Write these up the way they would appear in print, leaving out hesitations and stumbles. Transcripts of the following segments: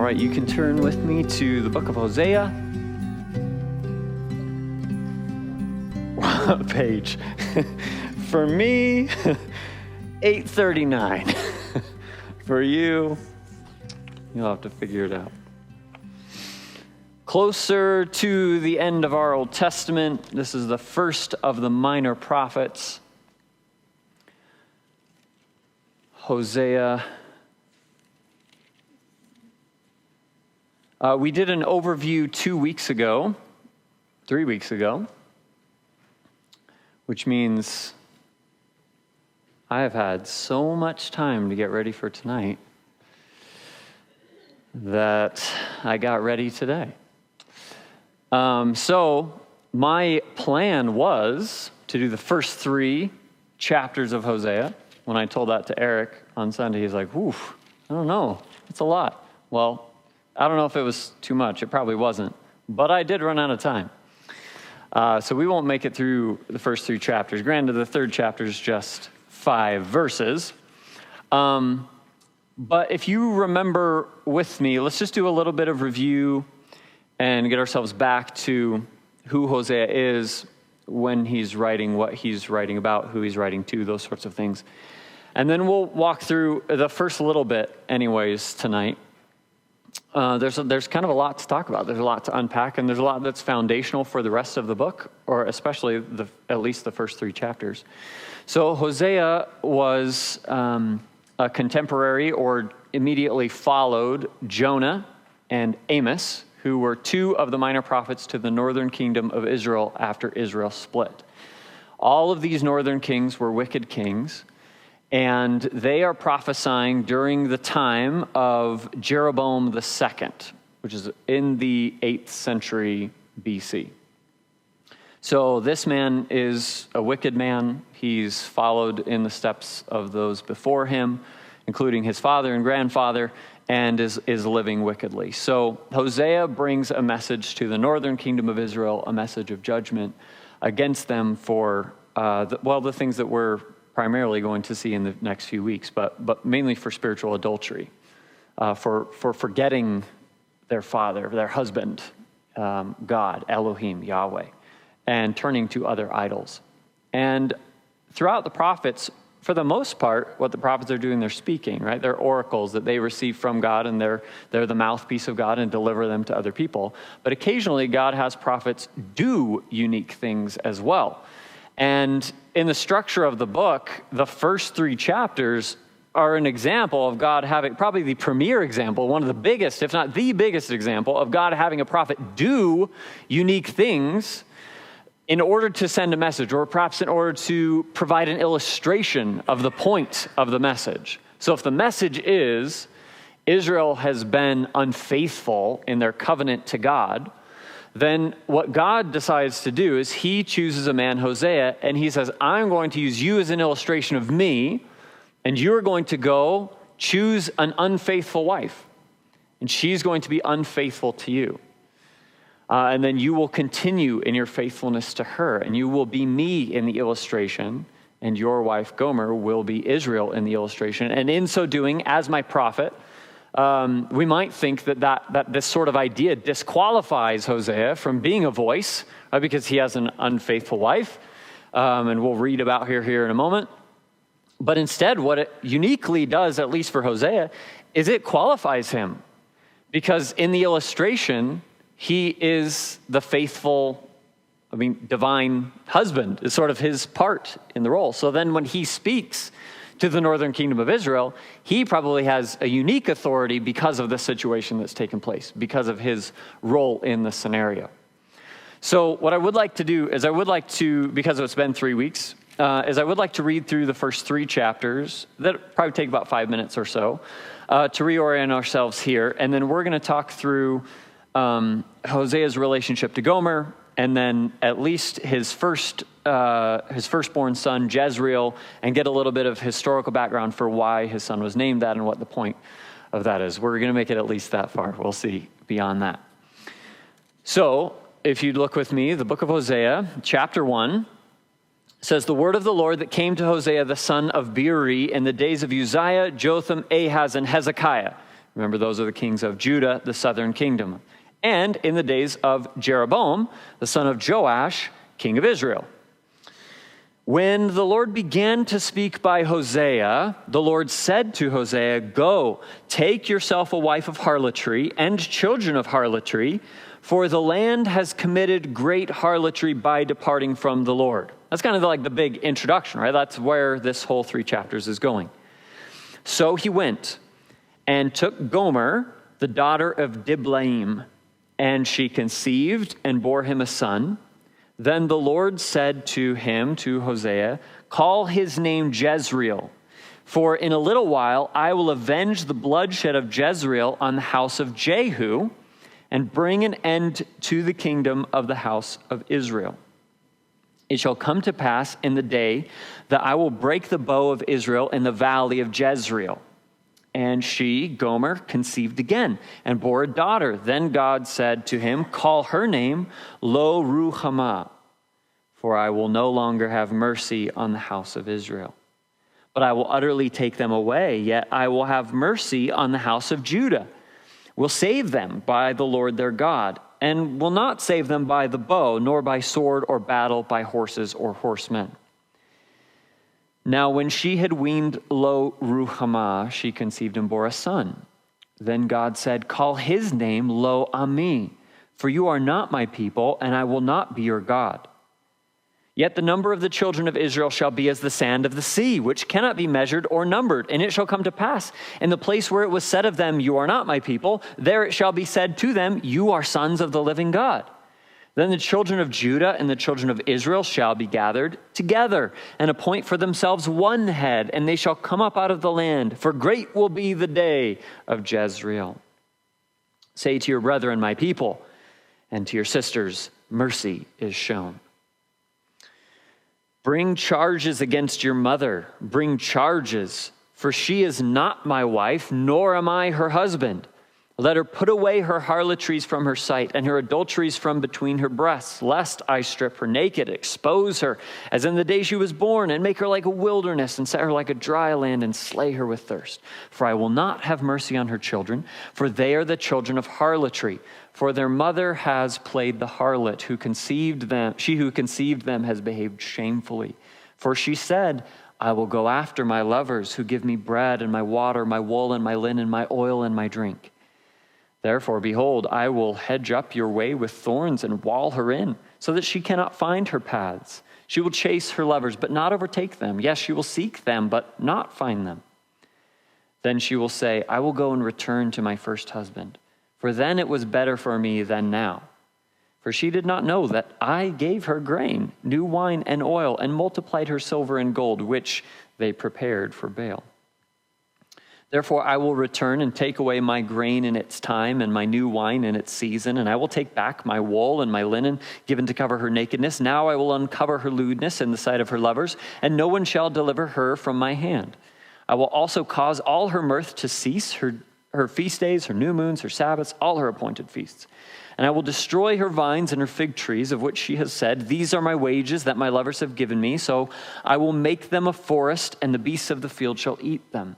right, you can turn with me to the book of Hosea. What page? For me, 839. For you, you'll have to figure it out. Closer to the end of our Old Testament, this is the first of the minor prophets. Hosea. We did an overview 3 weeks ago, which means I have had so much time to get ready for tonight that I got ready today. So my plan was to do the first 3 chapters of Hosea. When I told that to Eric on Sunday, he's like, "Oof, I don't know, it's a lot." Well, I don't know if it was too much. It probably wasn't. But I did run out of time. So we won't make it through the first 3 chapters. Granted, the 3rd chapter is just 5 verses. But if you remember with me, let's just do a little bit of review and get ourselves back to who Hosea is, when he's writing, what he's writing about, who he's writing to, those sorts of things. And then we'll walk through the first little bit anyways tonight. There's kind of a lot to talk about. There's a lot to unpack, and there's a lot that's foundational for the rest of the book, or especially at least the first 3 chapters. So Hosea was a contemporary or immediately followed Jonah and Amos, who were 2 of the minor prophets to the northern kingdom of Israel after Israel split. All of these northern kings were wicked kings, and they are prophesying during the time of Jeroboam II, which is in the 8th century BC. So this man is a wicked man. He's followed in the steps of those before him, including his father and grandfather, and is living wickedly. So Hosea brings a message to the northern kingdom of Israel, a message of judgment against them for, the things that we're primarily going to see in the next few weeks, but mainly for spiritual adultery, for forgetting their father, their husband, God, Elohim, Yahweh, and turning to other idols. And throughout the prophets, for the most part, what the prophets are doing, they're speaking, right? They're oracles that they receive from God, and they're the mouthpiece of God and deliver them to other people. But occasionally, God has prophets do unique things as well. And in the structure of the book, the first 3 chapters are an example of God having, probably the premier example, one of the biggest, if not the biggest example, of God having a prophet do unique things in order to send a message, or perhaps in order to provide an illustration of the point of the message. So if the message is Israel has been unfaithful in their covenant to God, then what God decides to do is he chooses a man, Hosea, and he says, I'm going to use you as an illustration of me, and you're going to go choose an unfaithful wife, and she's going to be unfaithful to you. And then you will continue in your faithfulness to her, and you will be me in the illustration, and your wife Gomer will be Israel in the illustration. And in so doing, as my prophet, we might think that this sort of idea disqualifies Hosea from being a voice, because he has an unfaithful wife, and we'll read about her here in a moment. But instead, what it uniquely does, at least for Hosea, is it qualifies him, because in the illustration, he is the faithful, divine husband is sort of his part in the role. So then when he speaks to the northern kingdom of Israel, he probably has a unique authority because of the situation that's taken place, because of his role in the scenario. So what I would like to do is because it's been 3 weeks, is I would like to read through the first 3 chapters. That probably take about 5 minutes or so to reorient ourselves here. And then we're going to talk through Hosea's relationship to Gomer, and then at least his firstborn son, Jezreel, and get a little bit of historical background for why his son was named that and what the point of that is. We're going to make it at least that far. We'll see beyond that. So, if you'd look with me, the book of Hosea, chapter 1, says, the word of the Lord that came to Hosea, the son of Beeri, in the days of Uzziah, Jotham, Ahaz, and Hezekiah. Remember, those are the kings of Judah, the southern kingdom. And in the days of Jeroboam, the son of Joash, king of Israel. When the Lord began to speak by Hosea, the Lord said to Hosea, "Go, take yourself a wife of harlotry and children of harlotry, for the land has committed great harlotry by departing from the Lord." That's kind of like the big introduction, right? That's where this whole 3 chapters is going. So he went and took Gomer, the daughter of Diblaim, and she conceived and bore him a son. Then the Lord said to him, to Hosea, "Call his name Jezreel, for in a little while I will avenge the bloodshed of Jezreel on the house of Jehu and bring an end to the kingdom of the house of Israel. It shall come to pass in the day that I will break the bow of Israel in the valley of Jezreel." And she, Gomer, conceived again and bore a daughter. Then God said to him, "Call her name Lo Ruhamah, for I will no longer have mercy on the house of Israel. But I will utterly take them away, yet I will have mercy on the house of Judah. Will save them by the Lord their God, and will not save them by the bow, nor by sword or battle, by horses or horsemen." Now when she had weaned Lo Ruhamah, she conceived and bore a son. Then God said, "Call his name Lo Ami, for you are not my people, and I will not be your God. Yet the number of the children of Israel shall be as the sand of the sea, which cannot be measured or numbered. And it shall come to pass, in the place where it was said of them, 'You are not my people,' there it shall be said to them, 'You are sons of the living God.' Then the children of Judah and the children of Israel shall be gathered together and appoint for themselves one head, and they shall come up out of the land, for great will be the day of Jezreel. Say to your brethren, my people, and to your sisters, mercy is shown. Bring charges against your mother, bring charges, for she is not my wife, nor am I her husband. Let her put away her harlotries from her sight and her adulteries from between her breasts, lest I strip her naked, expose her as in the day she was born, and make her like a wilderness and set her like a dry land and slay her with thirst. For I will not have mercy on her children, for they are the children of harlotry. For their mother has played the harlot who conceived them. She who conceived them has behaved shamefully. For she said, I will go after my lovers who give me bread and my water, my wool and my linen, my oil and my drink. Therefore, behold, I will hedge up your way with thorns and wall her in, so that she cannot find her paths. She will chase her lovers, but not overtake them. Yes, she will seek them, but not find them. Then she will say, I will go and return to my first husband, for then it was better for me than now. For she did not know that I gave her grain, new wine and oil, and multiplied her silver and gold, which they prepared for Baal. Therefore, I will return and take away my grain in its time and my new wine in its season, and I will take back my wool and my linen given to cover her nakedness. Now I will uncover her lewdness in the sight of her lovers, and no one shall deliver her from my hand. I will also cause all her mirth to cease, her feast days, her new moons, her Sabbaths, all her appointed feasts. And I will destroy her vines and her fig trees, of which she has said, these are my wages that my lovers have given me. So I will make them a forest, and the beasts of the field shall eat them.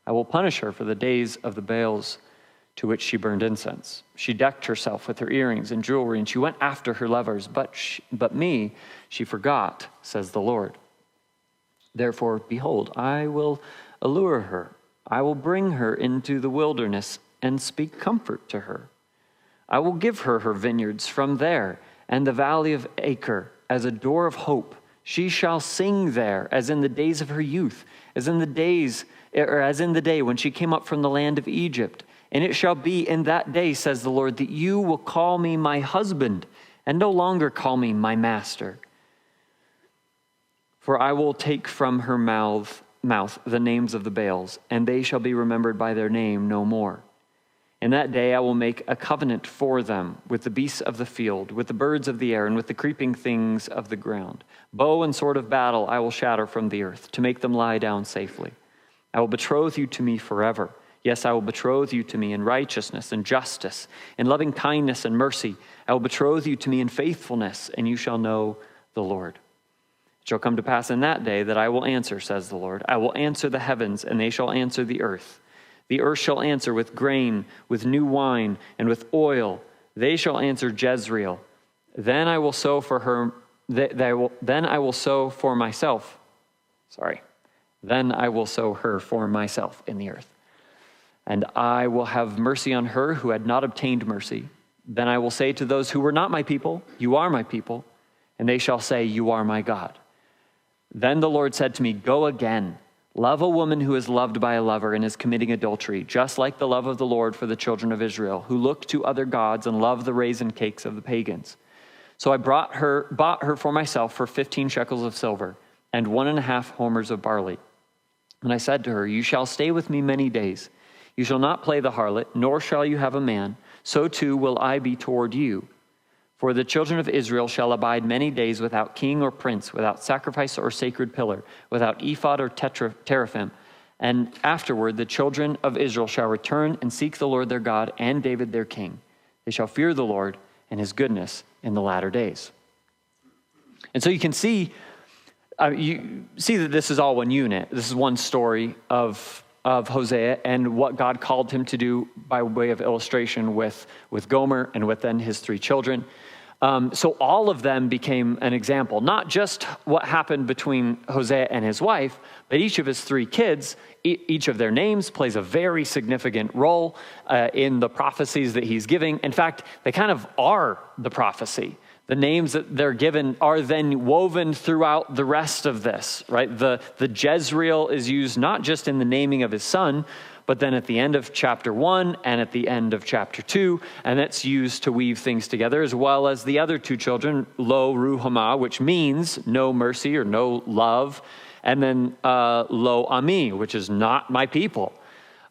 I will punish her for the days of the Baals to which she burned incense. She decked herself with her earrings and jewelry, and she went after her lovers, but me she forgot, says the Lord. Therefore, behold, I will allure her. I will bring her into the wilderness and speak comfort to her. I will give her her vineyards from there, and the valley of Acree as a door of hope. She shall sing there as in the days of her youth, as in the day when she came up from the land of Egypt. And it shall be in that day, says the Lord, that you will call me my husband, and no longer call me my master. For I will take from her mouth the names of the Baals, and they shall be remembered by their name no more. In that day I will make a covenant for them with the beasts of the field, with the birds of the air, and with the creeping things of the ground. Bow and sword of battle I will shatter from the earth, to make them lie down safely. I will betroth you to me forever. Yes, I will betroth you to me in righteousness and justice, in loving kindness and mercy. I will betroth you to me in faithfulness, and you shall know the Lord. It shall come to pass in that day that I will answer, says the Lord. I will answer the heavens, and they shall answer the earth. The earth shall answer with grain, with new wine, and with oil. They shall answer Jezreel. Then I will sow for her. Then I will sow for myself. Then I will sow her for myself in the earth. And I will have mercy on her who had not obtained mercy. Then I will say to those who were not my people, you are my people. And they shall say, you are my God. Then the Lord said to me, go again. Love a woman who is loved by a lover and is committing adultery, just like the love of the Lord for the children of Israel, who look to other gods and love the raisin cakes of the pagans. So I bought her for myself for 15 shekels of silver and 1.5 homers of barley. And I said to her, you shall stay with me many days. You shall not play the harlot, nor shall you have a man. So too will I be toward you. For the children of Israel shall abide many days without king or prince, without sacrifice or sacred pillar, without ephod or teraphim. And afterward the children of Israel shall return and seek the Lord their God and David their king. They shall fear the Lord and his goodness in the latter days. And so you can see, that this is all one unit. This is one story of Hosea and what God called him to do by way of illustration with Gomer and with then his 3 children. So all of them became an example, not just what happened between Hosea and his wife, but each of his 3 kids, each of their names plays a very significant role in the prophecies that he's giving. In fact, they kind of are the prophecy. The names that they're given are then woven throughout the rest of this, right? The Jezreel is used not just in the naming of his son, but then at the end of chapter 1 and at the end of chapter 2, and it's used to weave things together, as well as the other 2 children, Lo Ruhamah, which means no mercy or no love, and then Lo Ami, which is not my people.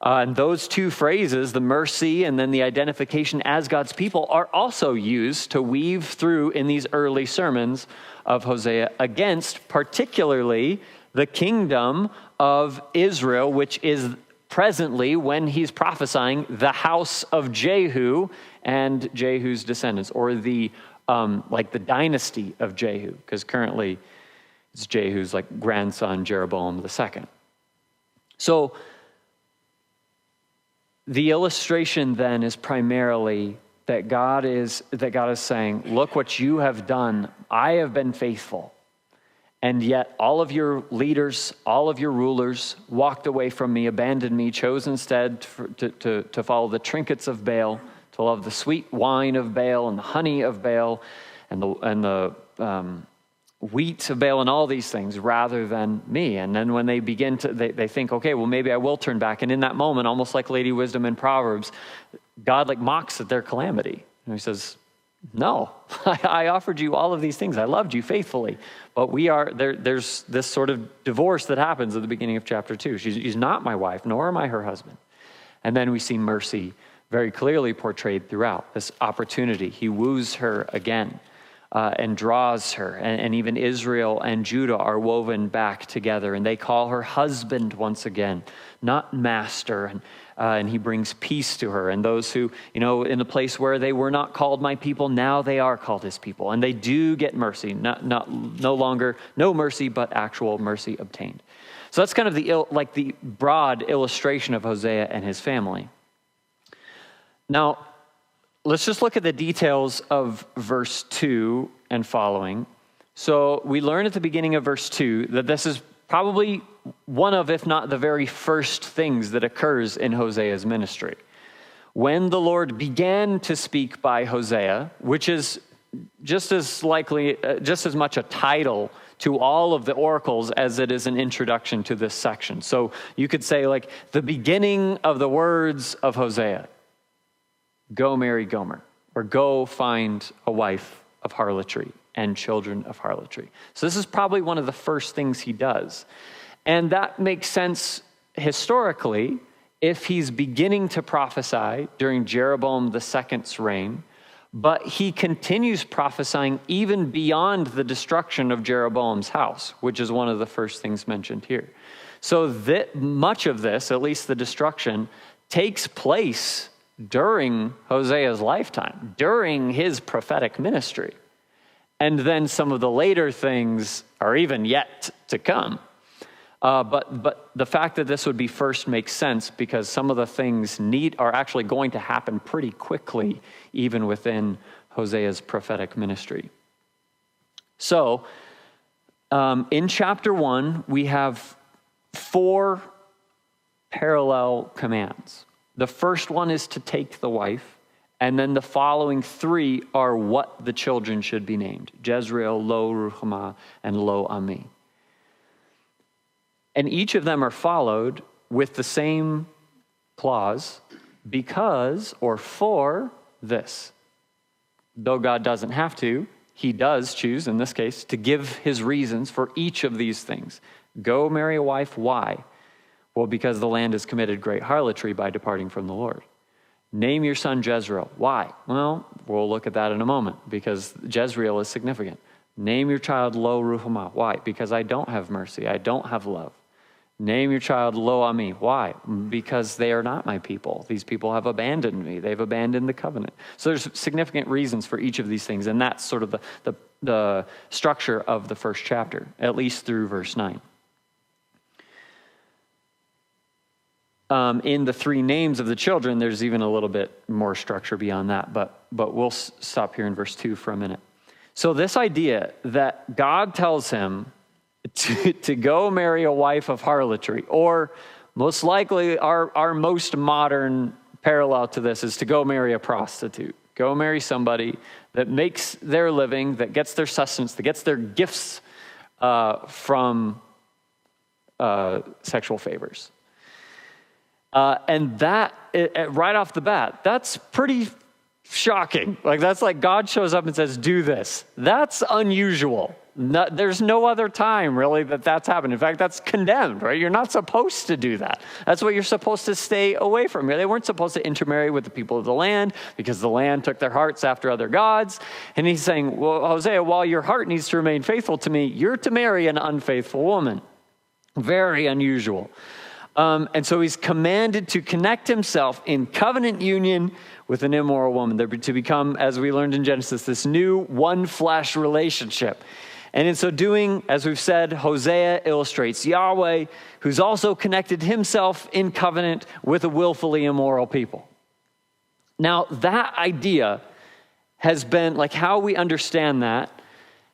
And those 2 phrases, the mercy and then the identification as God's people, are also used to weave through in these early sermons of Hosea against particularly the kingdom of Israel, which is presently, when he's prophesying, the house of Jehu and Jehu's descendants, or the dynasty of Jehu, because currently it's Jehu's grandson Jeroboam II. So the illustration then is primarily that God is saying, look what you have done. I have been faithful. And yet all of your leaders, all of your rulers walked away from me, abandoned me, chose instead to follow the trinkets of Baal, to love the sweet wine of Baal and the honey of Baal and the wheat of Baal and all these things rather than me. And then when they begin to, they think, okay, well, maybe I will turn back. And in that moment, almost like Lady Wisdom in Proverbs, God mocks at their calamity. And he says, no, I offered you all of these things. I loved you faithfully. But there's this sort of divorce that happens at the beginning of chapter 2. She's not my wife, nor am I her husband. And then we see mercy very clearly portrayed throughout this opportunity. He woos her again. And draws her, and even Israel and Judah are woven back together, and they call her husband once again, not master, and he brings peace to her. And those who, in the place where they were not called my people, now they are called his people, and they do get mercy, no longer no mercy, but actual mercy obtained. So that's kind of the broad illustration of Hosea and his family. Now, let's just look at the details of verse 2 and following. So we learn at the beginning of verse 2 that this is probably one of, if not the very first things that occurs in Hosea's ministry. When the Lord began to speak by Hosea, which is just as much a title to all of the oracles as it is an introduction to this section. So you could say the beginning of the words of Hosea. Go marry Gomer, or go find a wife of harlotry and children of harlotry. So this is probably one of the first things he does. And that makes sense historically if he's beginning to prophesy during Jeroboam II's reign, but he continues prophesying even beyond the destruction of Jeroboam's house, which is one of the first things mentioned here. So that much of this, at least the destruction, takes place during Hosea's lifetime, during his prophetic ministry. And then some of the later things are even yet to come. But the fact that this would be first makes sense because some of the things are actually going to happen pretty quickly, even within Hosea's prophetic ministry. So, in chapter 1, we have 4 parallel commands. The first one is to take the wife, and then the following 3 are what the children should be named: Jezreel, Lo Ruhamah, and Lo Ami. And each of them are followed with the same clause because, or for this. Though God doesn't have to, he does choose, in this case, to give his reasons for each of these things. Go marry a wife. Why? Well, because the land has committed great harlotry by departing from the Lord. Name your son Jezreel. Why? Well, we'll look at that in a moment, because Jezreel is significant. Name your child Lo Ruhamah. Why? Because I don't have mercy. I don't have love. Name your child Lo Ami. Why? Because they are not my people. These people have abandoned me. They've abandoned the covenant. So there's significant reasons for each of these things, and that's sort of the structure of the first chapter, at least through verse 9. In the 3 names of the children, there's even a little bit more structure beyond that, but we'll stop here in verse 2 for a minute. So this idea that God tells him to go marry a wife of harlotry, or most likely our most modern parallel to this is to go marry a prostitute. Go marry somebody that makes their living, that gets their sustenance, that gets their gifts from sexual favors. And that, right off the bat, that's pretty shocking. That's like God shows up and says, do this. That's unusual. There's no other time, really, that's happened. In fact, that's condemned, right? You're not supposed to do that. That's what you're supposed to stay away from. They weren't supposed to intermarry with the people of the land because the land took their hearts after other gods. And he's saying, well, Hosea, while your heart needs to remain faithful to me, you're to marry an unfaithful woman. Very unusual. And so he's commanded to connect himself in covenant union with an immoral woman, to become, as we learned in Genesis, this new one flesh relationship. And in so doing, as we've said, Hosea illustrates Yahweh, who's also connected himself in covenant with a willfully immoral people. Now, that idea has been, how we understand that,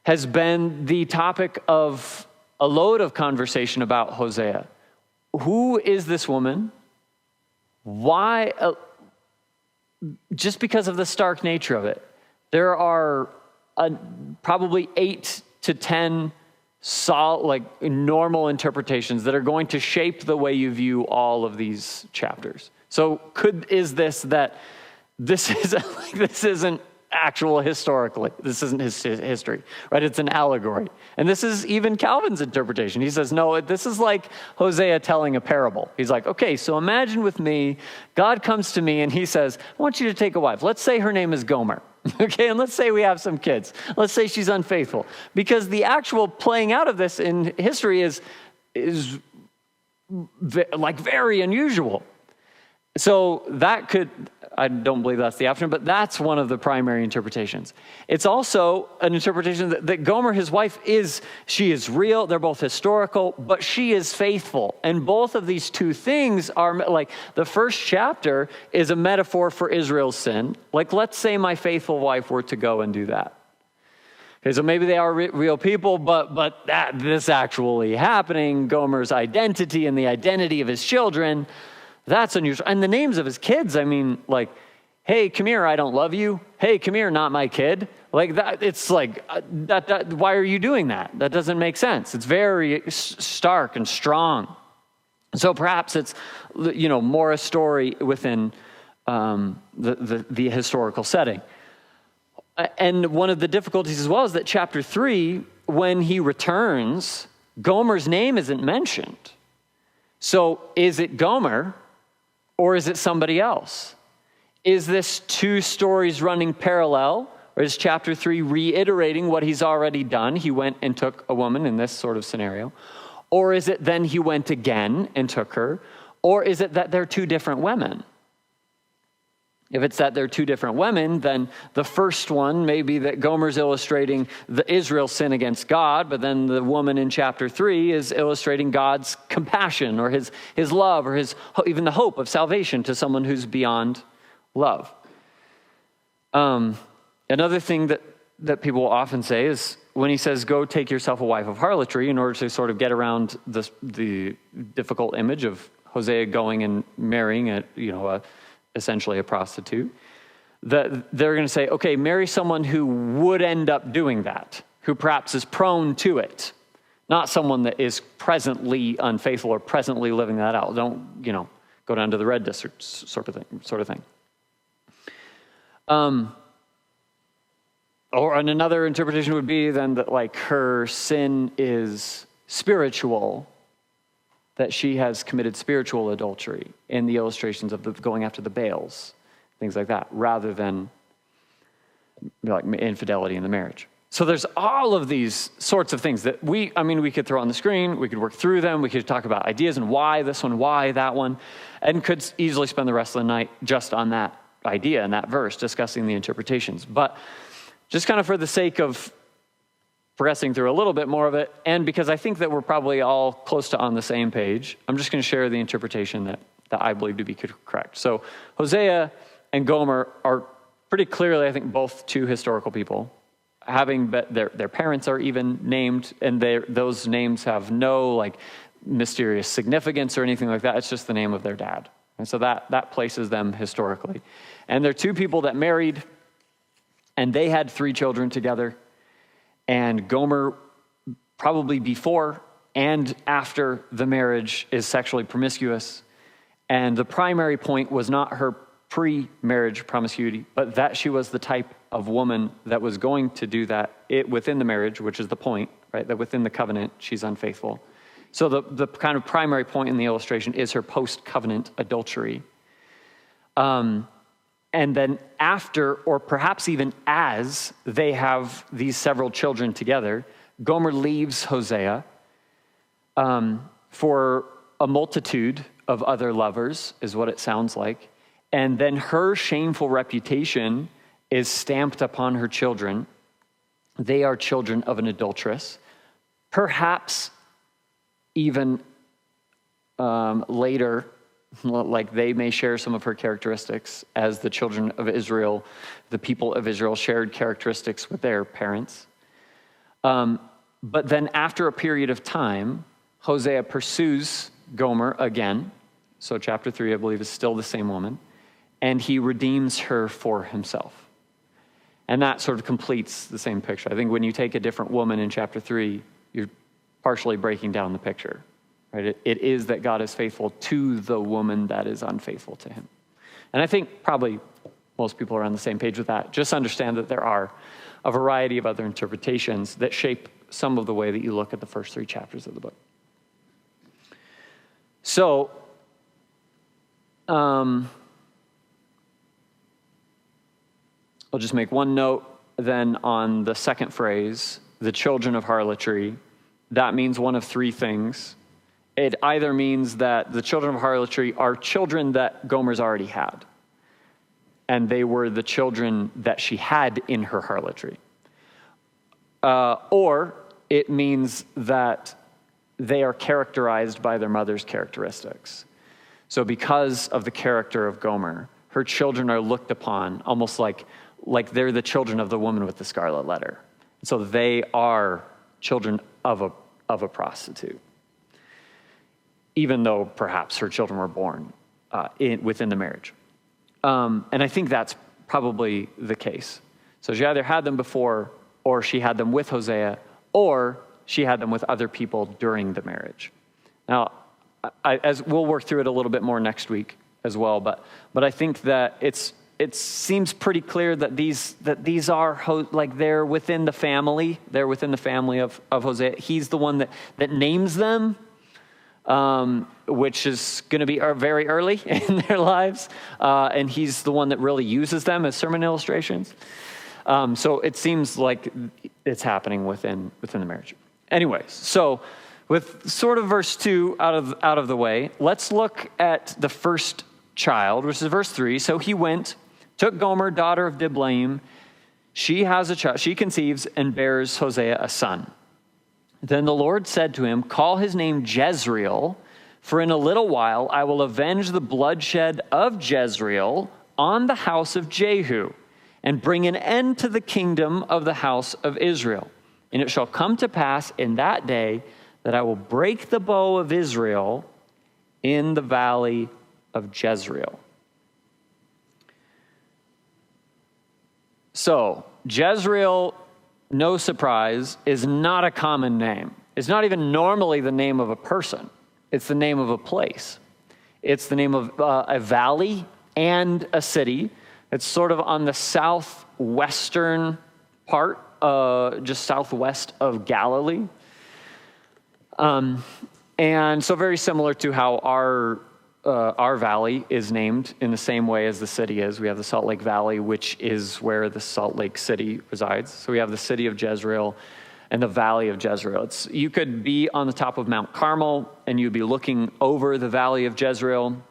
has been the topic of a load of conversation about Hosea. Who is this woman? Why? Just because of the stark nature of it. There are probably 8 to 10 normal interpretations that are going to shape the way you view all of these chapters. So this isn't actual historically. This isn't his history, right? It's an allegory. And this is even Calvin's interpretation. He says, no, this is like Hosea telling a parable. He's like, okay, so imagine with me, God comes to me and he says, I want you to take a wife. Let's say her name is Gomer. Okay, and let's say we have some kids. Let's say she's unfaithful. Because the actual playing out of this in history is very unusual. So that I don't believe that's the option, but that's one of the primary interpretations. It's also an interpretation that Gomer, his wife, she is real. They're both historical, but she is faithful. And both of these two things are the first chapter is a metaphor for Israel's sin. Let's say my faithful wife were to go and do that. Okay, so maybe they are real people, but this actually happening, Gomer's identity and the identity of his children, that's unusual. And the names of his kids, hey, come here, I don't love you. Hey, come here, not my kid. It's that, why are you doing that? That doesn't make sense. It's very stark and strong. So perhaps it's, more a story within the historical setting. And one of the difficulties as well is that chapter 3, when he returns, Gomer's name isn't mentioned. So is it Gomer? Or is it somebody else? Is this 2 stories running parallel? Or is chapter 3 reiterating what he's already done? He went and took a woman in this sort of scenario. Or is it then he went again and took her? Or is it that they're 2 different women? If it's that they're two different women, then the first one may be that Gomer's illustrating the Israel's sin against God, but then the woman in chapter 3 is illustrating God's compassion or his love or even the hope of salvation to someone who's beyond love. Another thing that people will often say is when he says, go take yourself a wife of harlotry, in order to sort of get around the difficult image of Hosea going and marrying essentially a prostitute, that they're going to say, okay, marry someone who would end up doing that, who perhaps is prone to it, not someone that is presently unfaithful or presently living that out. Don't, go down to the red district sort of thing. Or another interpretation would be then that like her sin is spiritual, that she has committed spiritual adultery in the illustrations of the going after the Baals, things like that, rather than like infidelity in the marriage. So there's all of these sorts of things that we could throw on the screen, we could work through them, we could talk about ideas and why this one, why that one, and could easily spend the rest of the night just on that idea and that verse, discussing the interpretations. But just kind of for the sake of progressing through a little bit more of it, and because I think that we're probably all close to on the same page, I'm just going to share the interpretation that I believe to be correct. So Hosea and Gomer are pretty clearly, I think, both two historical people, having their parents are even named, and those names have no like mysterious significance or anything like that. It's just the name of their dad. And so that places them historically. And they're two people that married, and they had 3 children together. And Gomer, probably before and after the marriage, is sexually promiscuous. And the primary point was not her pre-marriage promiscuity, but that she was the type of woman that was going to do that within the marriage, which is the point, right? That within the covenant, she's unfaithful. So the kind of primary point in the illustration is her post-covenant adultery. And then after, or perhaps even as, they have these several children together, Gomer leaves Hosea for a multitude of other lovers, is what it sounds like. And then her shameful reputation is stamped upon her children. They are children of an adulteress. Perhaps even later, like they may share some of her characteristics as the children of Israel, the people of Israel shared characteristics with their parents. But then after a period of time, Hosea pursues Gomer again. So chapter 3, I believe, is still the same woman. And he redeems her for himself. And that sort of completes the same picture. I think when you take a different woman in chapter 3, you're partially breaking down the picture. Right? It is that God is faithful to the woman that is unfaithful to him. And I think probably most people are on the same page with that. Just understand that there are a variety of other interpretations that shape some of the way that you look at the first 3 chapters of the book. So, I'll just make one note then on the second phrase, the children of harlotry. That means one of 3 things. It either means that the children of harlotry are children that Gomer's already had, and they were the children that she had in her harlotry. Or it means that they are characterized by their mother's characteristics. So because of the character of Gomer, her children are looked upon almost like they're the children of the woman with the scarlet letter. So they are children of a prostitute, even though perhaps her children were born within the marriage. And I think that's probably the case. So she either had them before, or she had them with Hosea, or she had them with other people during the marriage. Now, as we'll work through it a little bit more next week as well, but I think that it seems pretty clear that these are like they're within the family. They're within the family of Hosea. He's the one that names them, which is going to be very early in their lives, and he's the one that really uses them as sermon illustrations. So it seems like it's happening within the marriage. Anyways, so with sort of verse 2 out of the way, let's look at the first child, which is verse 3. So he went took Gomer, daughter of Diblaim. She has a child. She conceives and bears Hosea a son. Then the Lord said to him, call his name Jezreel, for in a little while I will avenge the bloodshed of Jezreel on the house of Jehu, and bring an end to the kingdom of the house of Israel. And it shall come to pass in that day that I will break the bow of Israel in the valley of Jezreel. So, Jezreel, no surprise, is not a common name. It's not even normally the name of a person. It's the name of a place. It's the name of a valley and a city. It's sort of on the southwestern part, just southwest of Galilee. And so very similar to how our valley is named in the same way as the city is. We have the Salt Lake Valley, which is where the Salt Lake City resides. So we have the city of Jezreel and the valley of Jezreel. You could be on the top of Mount Carmel and you'd be looking over the valley of Jezreel.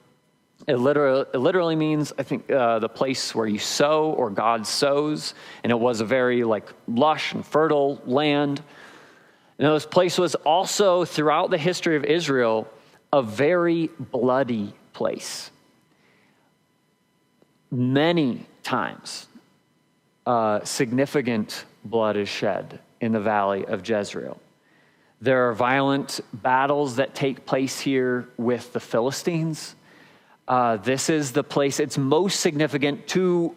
It literally means, I think, the place where you sow or God sows. And it was a very lush and fertile land. And this place was also, throughout the history of Israel, a very bloody place. Many times, significant blood is shed in the valley of Jezreel. There are violent battles that take place here with the Philistines. This is the place it's most significant to,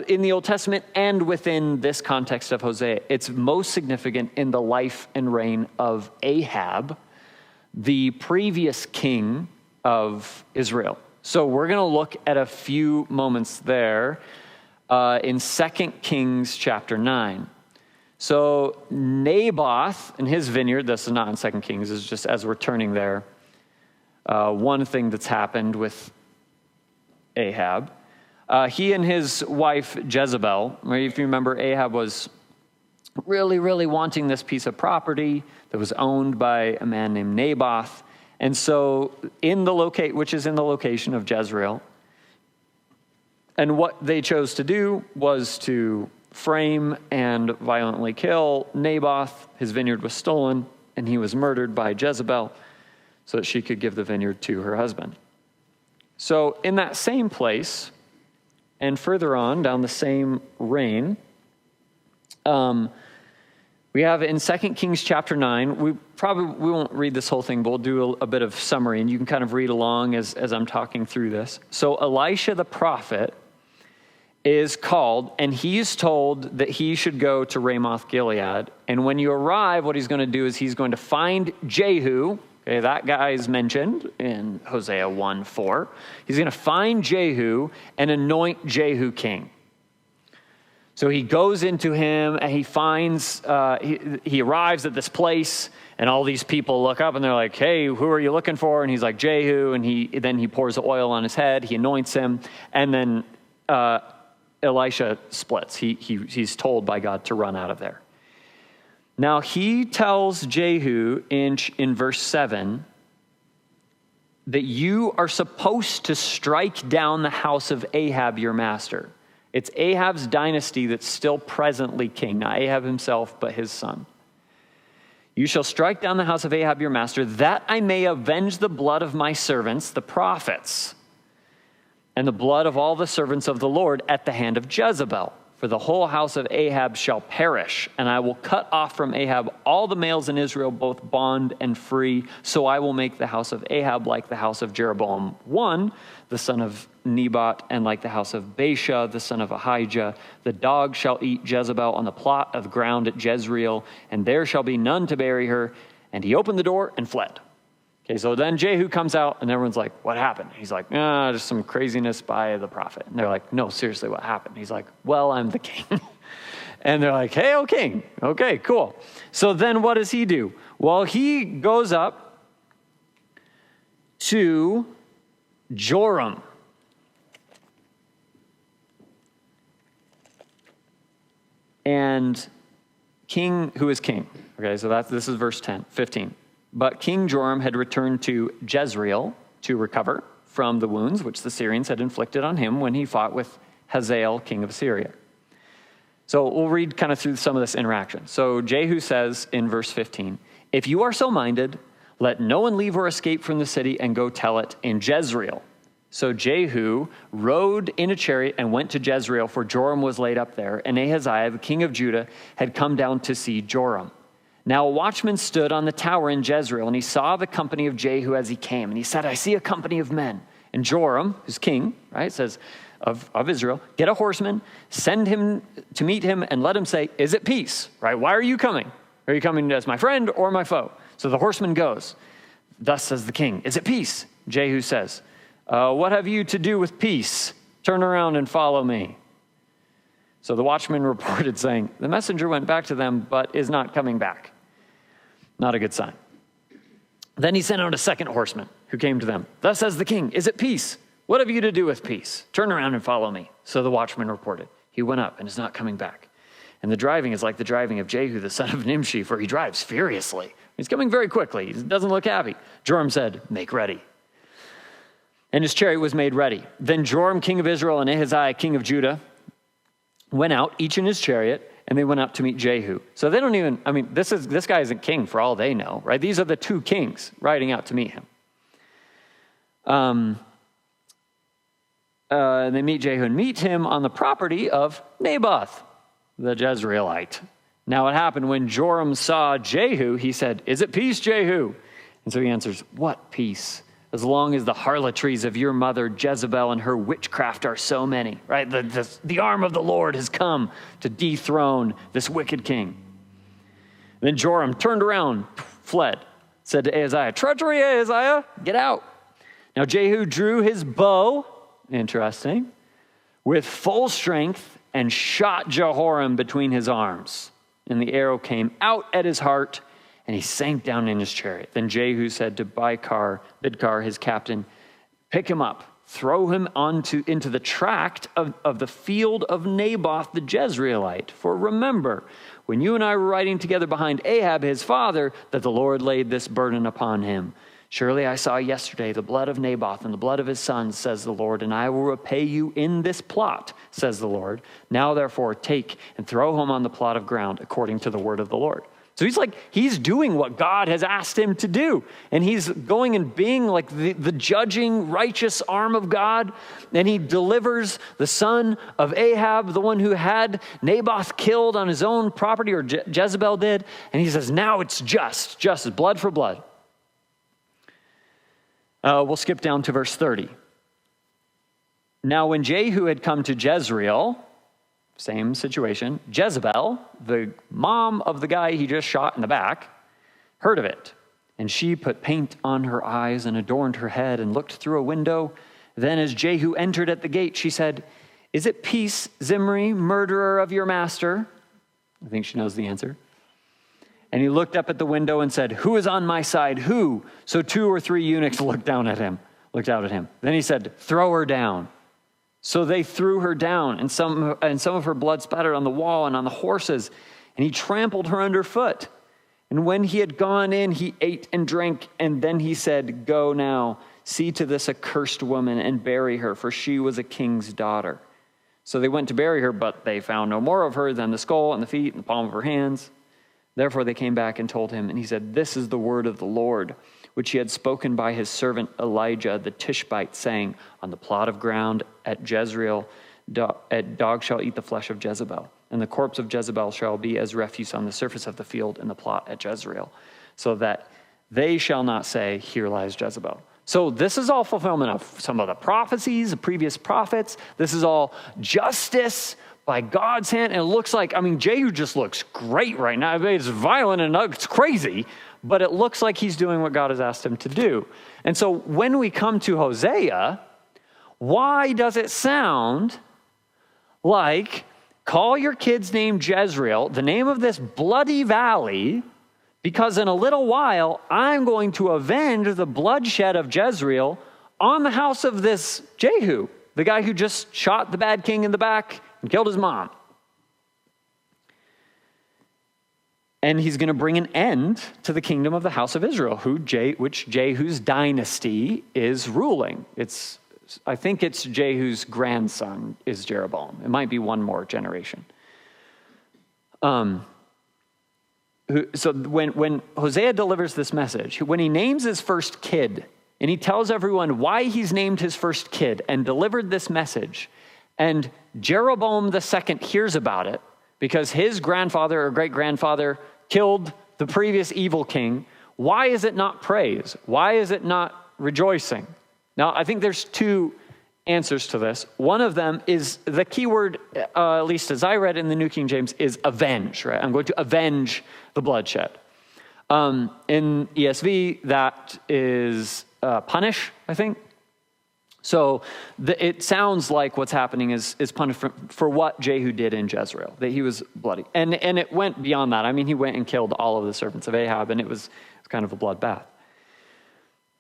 in the Old Testament and within this context of Hosea. It's most significant in the life and reign of Ahab, the previous king of Israel. So we're going to look at a few moments there in 2 Kings chapter 9. So Naboth and his vineyard, this is not in 2 Kings, is just as we're turning there. One thing that's happened with Ahab. He and his wife Jezebel, if you remember, Ahab was really, really wanting this piece of property that was owned by a man named Naboth. And so which is in the location of Jezreel. And what they chose to do was to frame and violently kill Naboth. His vineyard was stolen and he was murdered by Jezebel so that she could give the vineyard to her husband. So in that same place, and further on down the same reign, we have in 2 Kings chapter 9, we won't read this whole thing, but we'll do a bit of summary, and you can kind of read along as I'm talking through this. So Elisha the prophet is called, and he's told that he should go to Ramoth Gilead. And when you arrive, what he's going to do is he's going to find Jehu. Okay, that guy is mentioned in Hosea 1:4. He's going to find Jehu and anoint Jehu king. So he goes into him and he finds, he arrives at this place and all these people look up and they're like, hey, who are you looking for? And he's like, Jehu. And then he pours the oil on his head. He anoints him. And then Elisha splits. He's told by God to run out of there. Now he tells Jehu in verse 7 that you are supposed to strike down the house of Ahab, your master. It's Ahab's dynasty that's still presently king. Not Ahab himself, but his son. You shall strike down the house of Ahab, your master, that I may avenge the blood of my servants, the prophets, and the blood of all the servants of the Lord at the hand of Jezebel. For the whole house of Ahab shall perish, and I will cut off from Ahab all the males in Israel, both bond and free. So I will make the house of Ahab like the house of Jeroboam I, the son of Nebat, and like the house of Baasha, the son of Ahijah. The dog shall eat Jezebel on the plot of ground at Jezreel, and there shall be none to bury her. And he opened the door and fled. Okay, so then Jehu comes out, and everyone's like, what happened? He's like, just some craziness by the prophet. And they're like, no, seriously, what happened? He's like, well, I'm the king. And they're like, hey, oh, king. Okay, cool. So then what does he do? Well, he goes up to Joram. And who is king? Okay, so this is verse 15. But King Joram had returned to Jezreel to recover from the wounds which the Syrians had inflicted on him when he fought with Hazael, king of Syria. So we'll read kind of through some of this interaction. So Jehu says in verse 15, if you are so minded, let no one leave or escape from the city and go tell it in Jezreel. So Jehu rode in a chariot and went to Jezreel, for Joram was laid up there, and Ahaziah, the king of Judah, had come down to see Joram. Now a watchman stood on the tower in Jezreel, and he saw the company of Jehu as he came. And he said, I see a company of men. And Joram, who's king, right, says, of Israel, get a horseman, send him to meet him, and let him say, is it peace? Right? Why are you coming? Are you coming as my friend or my foe? So the horseman goes. Thus says the king, is it peace? Jehu says, what have you to do with peace? Turn around and follow me. So the watchman reported saying, the messenger went back to them, but is not coming back. Not a good sign. Then he sent out a second horseman who came to them. Thus says the king, is it peace? What have you to do with peace? Turn around and follow me. So the watchman reported. He went up and is not coming back. And the driving is like the driving of Jehu, the son of Nimshi, for he drives furiously. He's coming very quickly. He doesn't look happy. Joram said, make ready. And his chariot was made ready. Then Joram, king of Israel, and Ahaziah, king of Judah, went out, each in his chariot, and they went out to meet Jehu. So they don't even, this guy isn't king for all they know, right? These are the two kings riding out to meet him. They meet Jehu and meet him on the property of Naboth, the Jezreelite. Now it happened when Joram saw Jehu, he said, is it peace, Jehu? And so he answers, what peace? As long as the harlotries of your mother Jezebel and her witchcraft are so many, right? The arm of the Lord has come to dethrone this wicked king. Then Joram turned around, fled, said to Ahaziah, treachery, Ahaziah, get out. Now Jehu drew his bow, interesting, with full strength and shot Jehoram between his arms. And the arrow came out at his heart, and he sank down in his chariot. Then Jehu said to Bidkar, his captain, pick him up, throw him into the tract of the field of Naboth the Jezreelite. For remember, when you and I were riding together behind Ahab, his father, that the Lord laid this burden upon him. Surely I saw yesterday the blood of Naboth and the blood of his sons, says the Lord, and I will repay you in this plot, says the Lord. Now therefore take and throw him on the plot of ground according to the word of the Lord. So he's doing what God has asked him to do. And he's going and being like the judging, righteous arm of God. And he delivers the son of Ahab, the one who had Naboth killed on his own property, or Jezebel did. And he says, now it's just blood for blood. We'll skip down to verse 30. Now when Jehu had come to Jezreel, same situation, Jezebel, the mom of the guy he just shot in the back, heard of it. And she put paint on her eyes and adorned her head and looked through a window. Then as Jehu entered at the gate, she said, is it peace, Zimri, murderer of your master? I think she knows the answer. And he looked up at the window and said, who is on my side? Who? So 2 or 3 eunuchs looked out at him. Then he said, throw her down. So they threw her down, and some of her blood spattered on the wall and on the horses, and he trampled her underfoot. And when he had gone in, he ate and drank, and then he said, go now, see to this accursed woman and bury her, for she was a king's daughter. So they went to bury her, but they found no more of her than the skull and the feet and the palm of her hands. Therefore they came back and told him, and he said, this is the word of the Lord, which he had spoken by his servant Elijah the Tishbite, saying, on the plot of ground at Jezreel, dogs shall eat the flesh of Jezebel, and the corpse of Jezebel shall be as refuse on the surface of the field in the plot at Jezreel, so that they shall not say, here lies Jezebel. So this is all fulfillment of some of the prophecies of previous prophets. This is all justice by God's hand. And it looks like, Jehu just looks great right now. It's violent and it's crazy, but it looks like he's doing what God has asked him to do. And so when we come to Hosea, why does it sound like, call your kid's name Jezreel, the name of this bloody valley, because in a little while, I'm going to avenge the bloodshed of Jezreel on the house of this Jehu, the guy who just shot the bad king in the back and killed his mom. And he's going to bring an end to the kingdom of the house of Israel, which Jehu's dynasty is ruling. It's I think it's Jehu's grandson is Jeroboam. It might be one more generation. So when Hosea delivers this message, when he names his first kid, and he tells everyone why he's named his first kid and delivered this message, and Jeroboam the second hears about it because his grandfather or great-grandfather killed the previous evil king, why is it not praise? Why is it not rejoicing? Now, I think there's two answers to this. One of them is the key word, at least as I read in the New King James, is avenge, right? I'm going to avenge the bloodshed. In ESV, that is punish, I think. So it sounds like what's happening is punishment for what Jehu did in Jezreel, that he was bloody. And it went beyond that. I mean, he went and killed all of the servants of Ahab, and it was kind of a bloodbath.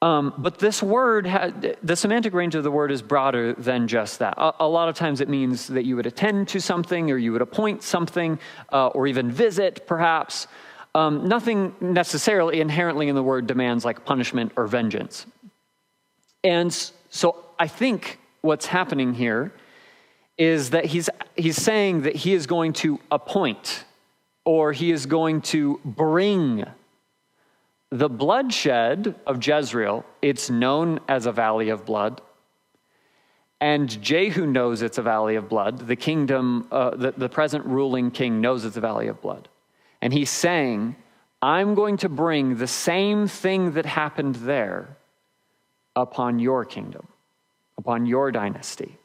But this word, the semantic range of the word is broader than just that. A lot of times it means that you would attend to something, or you would appoint something, or even visit, perhaps. Nothing necessarily inherently in the word demands like punishment or vengeance. And so I think what's happening here is that he's saying that he is going to appoint, or he is going to bring the bloodshed of Jezreel. It's known as a valley of blood. And Jehu knows it's a valley of blood. The kingdom, the present ruling king knows it's a valley of blood. And he's saying, I'm going to bring the same thing that happened there upon your kingdom, upon your dynasty.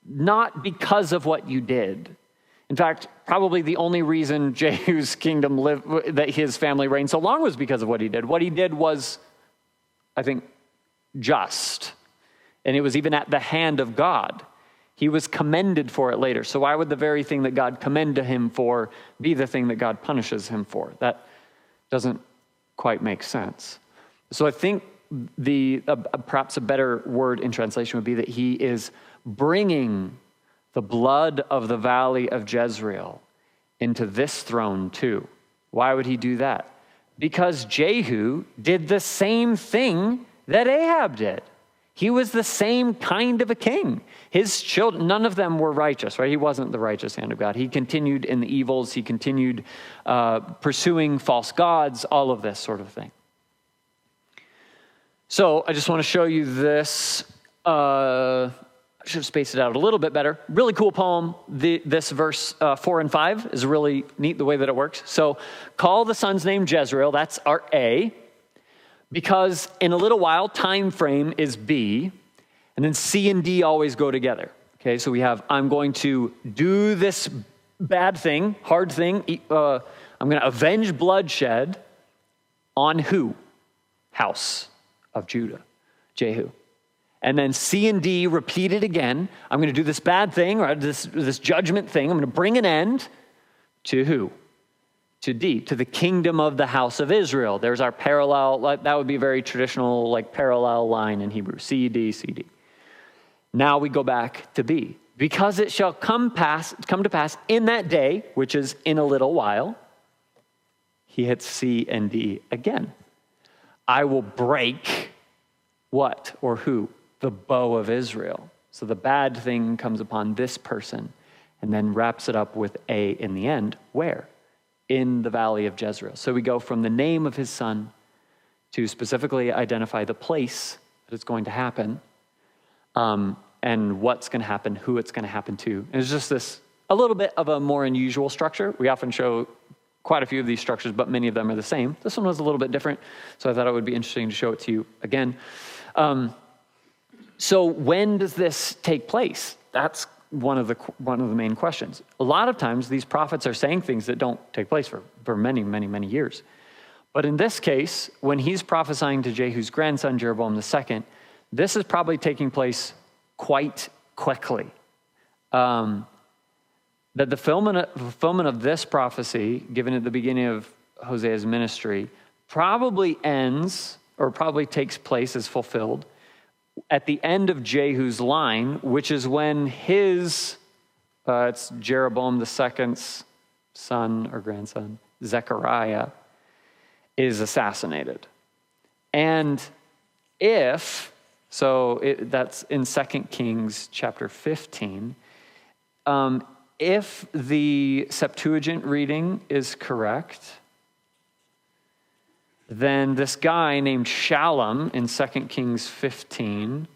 Not because of what you did. In fact, probably the only reason Jehu's kingdom lived, that his family reigned so long, was because of what he did. What he did was, I think, just. And it was even at the hand of God. He was commended for it later. So why would the very thing that God commended him for be the thing that God punishes him for? That doesn't quite make sense. So I think perhaps a better word in translation would be that he is bringing the blood of the valley of Jezreel into this throne too. Why would he do that? Because Jehu did the same thing that Ahab did. He was the same kind of a king. His children, none of them were righteous, right? He wasn't the righteous hand of God. He continued in the evils. He continued pursuing false gods, all of this sort of thing. So I just want to show you this. I should have spaced it out a little bit better. Really cool poem. This verse 4 and 5 is really neat the way that it works. So call the son's name Jezreel. That's our A. Because in a little while, time frame is B, and then C and D always go together. Okay, so we have, I'm going to do this bad thing, hard thing. I'm going to avenge bloodshed on who? House of Judah, Jehu. And then C and D repeat it again. I'm going to do this bad thing, or this judgment thing. I'm going to bring an end to who? To D, to the kingdom of the house of Israel. There's our parallel, that would be a very traditional like parallel line in Hebrew, C, D, C, D. Now we go back to B. Because it shall come to pass in that day, which is in a little while, he hits C and D again. I will break what or who? The bow of Israel. So the bad thing comes upon this person and then wraps it up with A in the end. Where? In the valley of Jezreel. So we go from the name of his son to specifically identify the place that it's going to happen, and what's going to happen, who it's going to happen to. And it's just this, a little bit of a more unusual structure. We often show quite a few of these structures, but many of them are the same. This one was a little bit different, so I thought it would be interesting to show it to you again. So when does this take place? That's one of the main questions. A lot of times these prophets are saying things that don't take place for many, many, many years. But in this case, when he's prophesying to Jehu's grandson, Jeroboam II, this is probably taking place quite quickly. That the fulfillment of this prophecy, given at the beginning of Hosea's ministry, probably ends, or probably takes place, is fulfilled at the end of Jehu's line, which is when his, it's Jeroboam II's son or grandson, Zechariah, is assassinated. And if So that's in 2 Kings chapter 15. If the Septuagint reading is correct, then this guy named Shallum in 2 Kings 15,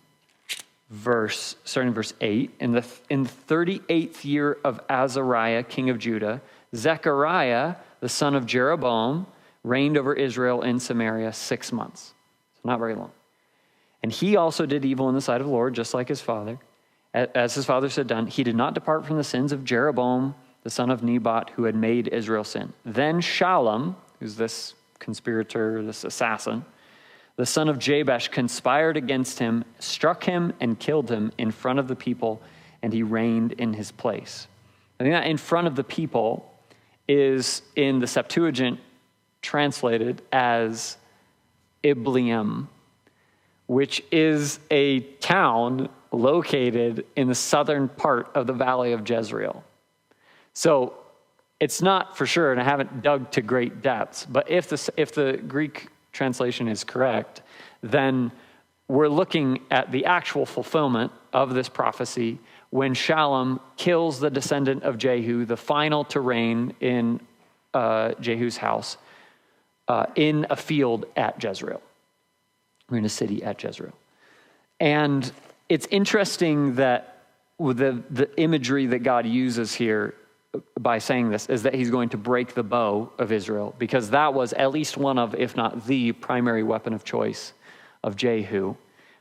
starting verse 8, in the 38th year of Azariah, king of Judah, Zechariah, the son of Jeroboam, reigned over Israel in Samaria 6 months. So not very long. And he also did evil in the sight of the Lord, just like his father. As his fathers had done, he did not depart from the sins of Jeroboam, the son of Nebat, who had made Israel sin. Then Shallum, who's this conspirator, this assassin, the son of Jabesh, conspired against him, struck him, and killed him in front of the people, and he reigned in his place. I think that in front of the people is in the Septuagint translated as Ibleam, which is a town located in the southern part of the valley of Jezreel. So it's not for sure, and I haven't dug to great depths, but if the Greek translation is correct, then we're looking at the actual fulfillment of this prophecy when Shallum kills the descendant of Jehu, the final to reign in Jehu's house, in a field at Jezreel, or in a city at Jezreel. And it's interesting that the imagery that God uses here by saying this is that he's going to break the bow of Israel, because that was at least one of, if not the primary weapon of choice of Jehu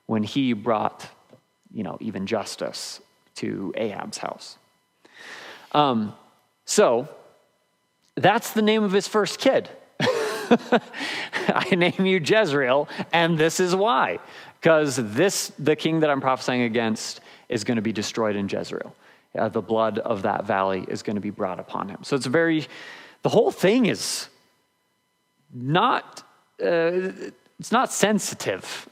when he brought, even justice to Ahab's house. So that's the name of his first kid. I name you Jezreel, and this is why. Because the king that I'm prophesying against is going to be destroyed in Jezreel. The blood of that valley is going to be brought upon him. So the whole thing is not, it's not sensitive.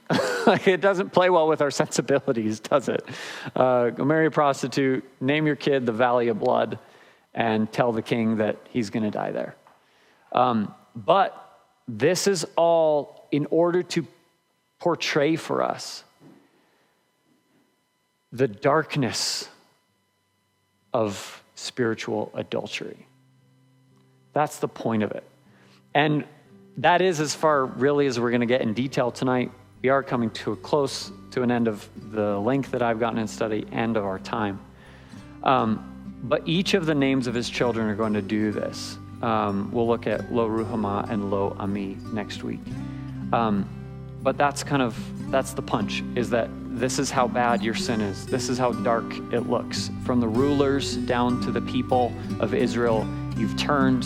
It doesn't play well with our sensibilities, does it? Go marry a prostitute, name your kid the Valley of Blood, and tell the king that he's going to die there. But this is all in order to portray for us the darkness of spiritual adultery. That's the point of it. And that is as far really as we're going to get in detail tonight. We are coming to an end of the length that I've gotten in study and of our time. But each of the names of his children are going to do this. We'll look at Lo Ruhamah and Lo Ami next week. But that's the punch, is that this is how bad your sin is. This is how dark it looks. From the rulers down to the people of Israel, you've turned,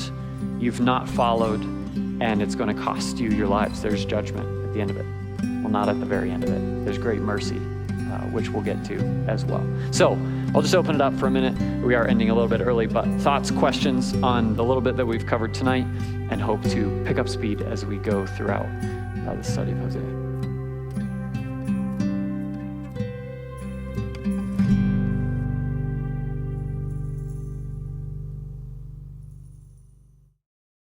you've not followed, and it's going to cost you your lives. There's judgment at the end of it. Well, not at the very end of it. There's great mercy, which we'll get to as well. So I'll just open it up for a minute. We are ending a little bit early, but thoughts, questions on the little bit that we've covered tonight, and hope to pick up speed as we go throughout the study of Hosea.